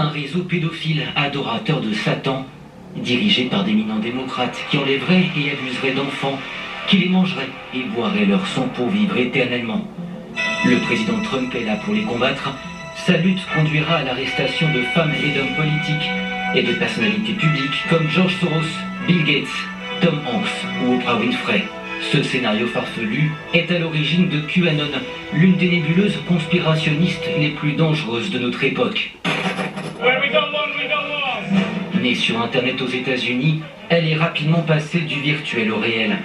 Un réseau pédophile adorateur de Satan, dirigé par d'éminents démocrates qui enlèveraient et abuseraient d'enfants, qui les mangeraient et boiraient leur sang pour vivre éternellement. Le président Trump est là pour les combattre. Sa lutte conduira à l'arrestation de femmes et d'hommes politiques et de personnalités publiques comme George Soros, Bill Gates, Tom Hanks ou Oprah Winfrey. Ce scénario farfelu est à l'origine de QAnon, l'une des nébuleuses conspirationnistes les plus dangereuses de notre époque. Née sur Internet aux États-Unis, elle est rapidement passée du virtuel au réel.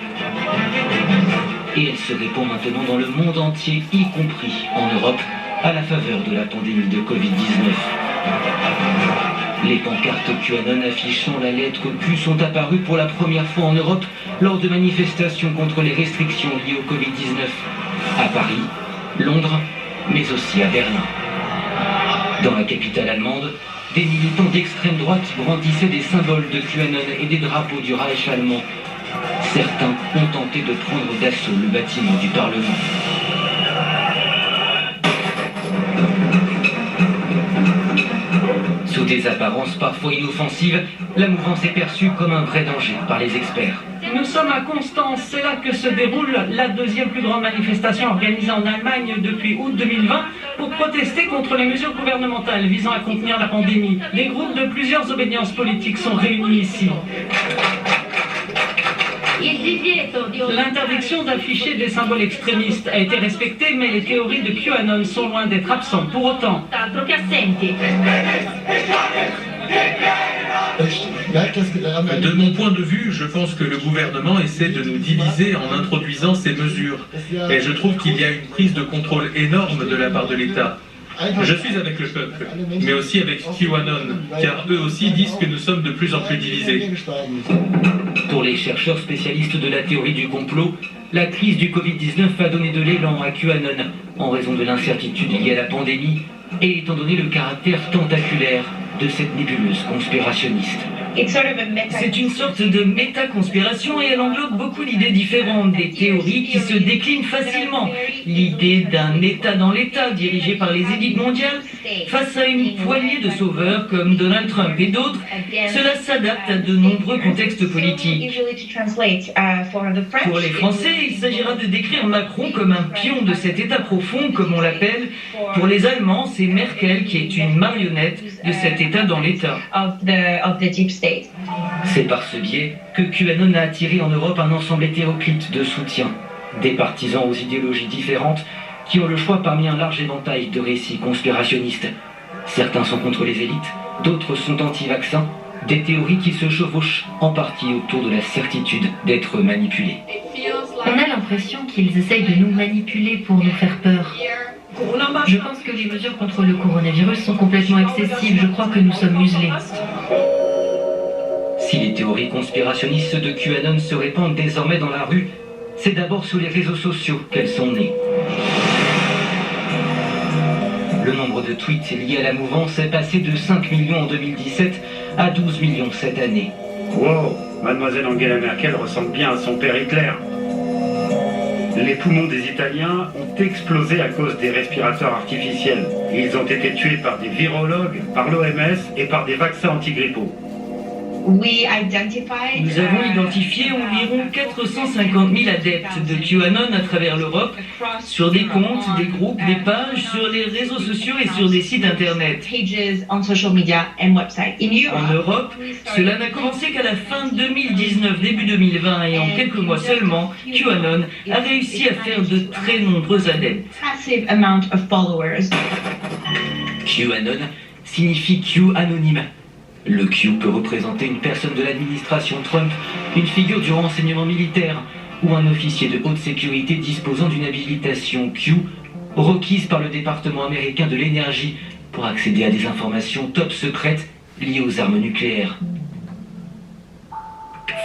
Et elle se répand maintenant dans le monde entier, y compris en Europe, à la faveur de la pandémie de Covid-19. Les pancartes QAnon affichant la lettre Q sont apparues pour la première fois en Europe lors de manifestations contre les restrictions liées au Covid-19. À Paris, Londres, mais aussi à Berlin. Dans la capitale allemande, des militants d'extrême droite brandissaient des symboles de QAnon et des drapeaux du Reich allemand. Certains ont tenté de prendre d'assaut le bâtiment du Parlement. Sous des apparences parfois inoffensives, la mouvance est perçue comme un vrai danger par les experts. Nous sommes à Constance, c'est là que se déroule la deuxième plus grande manifestation organisée en Allemagne depuis août 2020 pour protester contre les mesures gouvernementales visant à contenir la pandémie. Des groupes de plusieurs obédiences politiques sont réunis ici. L'interdiction d'afficher des symboles extrémistes a été respectée, mais les théories de QAnon sont loin d'être absentes. Pour autant, de mon point de vue, je pense que le gouvernement essaie de nous diviser en introduisant ces mesures. Et je trouve qu'il y a une prise de contrôle énorme de la part de l'État. Je suis avec le peuple, mais aussi avec QAnon, car eux aussi disent que nous sommes de plus en plus divisés. Pour les chercheurs spécialistes de la théorie du complot, la crise du Covid-19 a donné de l'élan à QAnon en raison de l'incertitude liée à la pandémie et étant donné le caractère tentaculaire de cette nébuleuse conspirationniste. c'est une sorte de méta-conspiration et elle englobe beaucoup d'idées différentes, des théories qui se déclinent facilement. L'idée d'un État dans l'État dirigé par les élites mondiales face à une poignée de sauveurs comme Donald Trump et d'autres. Cela s'adapte à de nombreux contextes politiques. Pour les Français, il s'agira de décrire Macron comme un pion de cet État profond, comme on l'appelle. Pour les Allemands, c'est Merkel qui est une marionnette de cet État dans l'État. C'est par ce biais que QAnon a attiré en Europe un ensemble hétéroclite de soutien. Des partisans aux idéologies différentes qui ont le choix parmi un large éventail de récits conspirationnistes. Certains sont contre les élites, d'autres sont anti-vaccins, des théories qui se chevauchent en partie autour de la certitude d'être manipulés. On a l'impression qu'ils essayent de nous manipuler pour nous faire peur. Je pense que les mesures contre le coronavirus sont complètement excessives. Je crois que nous sommes muselés. Si les théories conspirationnistes de QAnon se répandent désormais dans la rue, c'est d'abord sur les réseaux sociaux qu'elles sont nées. Le nombre de tweets liés à la mouvance est passé de 5 millions en 2017 à 12 millions cette année. Wow, mademoiselle Angela Merkel ressemble bien à son père Hitler. Les poumons des Italiens ont explosé à cause des respirateurs artificiels. Ils ont été tués par des virologues, par l'OMS et par des vaccins antigrippaux. Nous avons identifié environ 450 000 adeptes de QAnon à travers l'Europe, sur des comptes, des groupes, des pages, sur les réseaux sociaux et sur des sites internet. En Europe, cela n'a commencé qu'à la fin 2019, début 2020, et en quelques mois seulement, QAnon a réussi à faire de très nombreux adeptes. QAnon signifie Q anonyme. Le Q peut représenter une personne de l'administration Trump, une figure du renseignement militaire ou un officier de haute sécurité disposant d'une habilitation Q requise par le département américain de l'énergie pour accéder à des informations top secrètes liées aux armes nucléaires.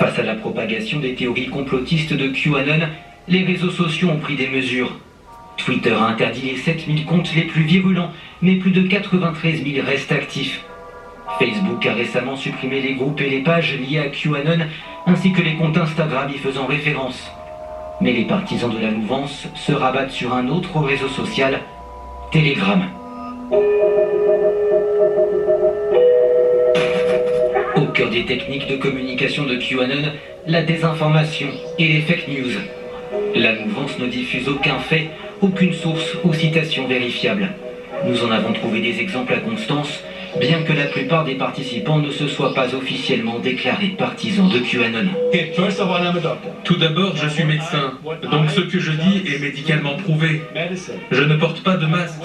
Face à la propagation des théories complotistes de QAnon, les réseaux sociaux ont pris des mesures. Twitter a interdit les 7000 comptes les plus virulents, mais plus de 93 000 restent actifs. Facebook a récemment supprimé les groupes et les pages liées à QAnon, ainsi que les comptes Instagram y faisant référence. Mais les partisans de la mouvance se rabattent sur un autre réseau social, Telegram. cœur des techniques de communication de QAnon, la désinformation et les fake news. La mouvance ne diffuse aucun fait, aucune source ou citation vérifiable. Nous en avons trouvé des exemples à Constance, bien que la plupart des participants ne se soient pas officiellement déclarés partisans de QAnon. Tout d'abord, je suis médecin, donc ce que je dis est médicalement prouvé. Je ne porte pas de masque.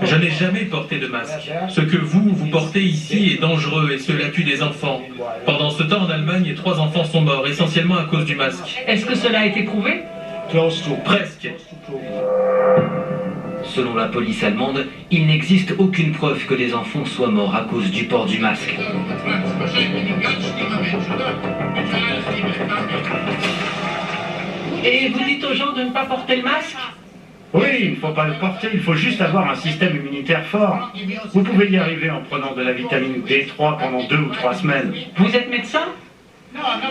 Je n'ai jamais porté de masque. Ce que vous portez ici est dangereux et cela tue des enfants. Pendant ce temps, en Allemagne, 3 enfants sont morts, essentiellement à cause du masque. Est-ce que cela a été prouvé? Presque. Selon la police allemande, il n'existe aucune preuve que les enfants soient morts à cause du port du masque. Et vous dites aux gens de ne pas porter le masque? Oui, il ne faut pas le porter, il faut juste avoir un système immunitaire fort. Vous pouvez y arriver en prenant de la vitamine D3 pendant 2 ou 3 semaines. Vous êtes médecin?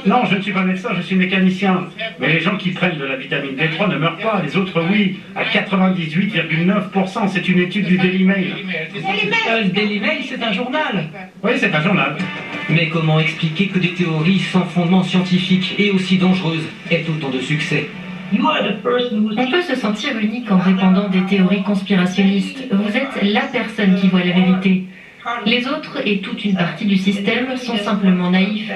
Non, je ne suis pas médecin, je suis mécanicien. Mais les gens qui prennent de la vitamine D3 ne meurent pas, les autres oui, à 98,9%, c'est une étude du Daily Mail. Le Daily Mail, c'est un journal. Oui, c'est un journal. Mais comment expliquer que des théories sans fondement scientifique et aussi dangereuses aient autant de succès? On peut se sentir unique en répandant des théories conspirationnistes. Vous êtes la personne qui voit la vérité. Les autres et toute une partie du système sont simplement naïfs.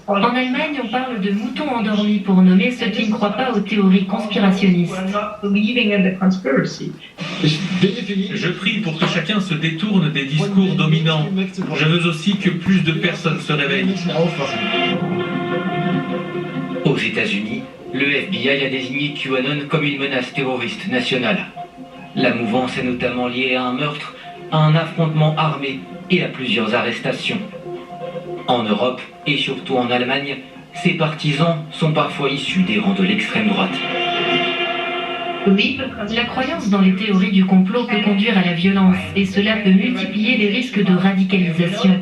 En Allemagne, on parle de moutons endormis pour nommer ceux qui ne croient pas aux théories conspirationnistes. Je prie pour que chacun se détourne des discours dominants. Je veux aussi que plus de personnes se réveillent. Aux États-Unis, le FBI a désigné QAnon comme une menace terroriste nationale. La mouvance est notamment liée à un meurtre, à un affrontement armé et à plusieurs arrestations. En Europe, et surtout en Allemagne, ces partisans sont parfois issus des rangs de l'extrême droite. La croyance dans les théories du complot peut conduire à la violence et cela peut multiplier les risques de radicalisation.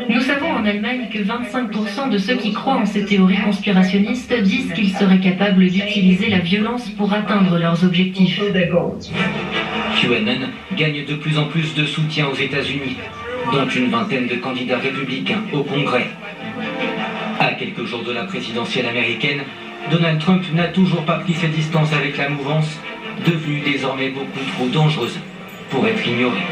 Nous savons en Allemagne que 25% de ceux qui croient en ces théories conspirationnistes disent qu'ils seraient capables d'utiliser la violence pour atteindre leurs objectifs. QAnon gagne de plus en plus de soutien aux États-Unis, dont une vingtaine de candidats républicains au Congrès. À quelques jours de la présidentielle américaine, Donald Trump n'a toujours pas pris ses distances avec la mouvance, devenue désormais beaucoup trop dangereuse pour être ignorée.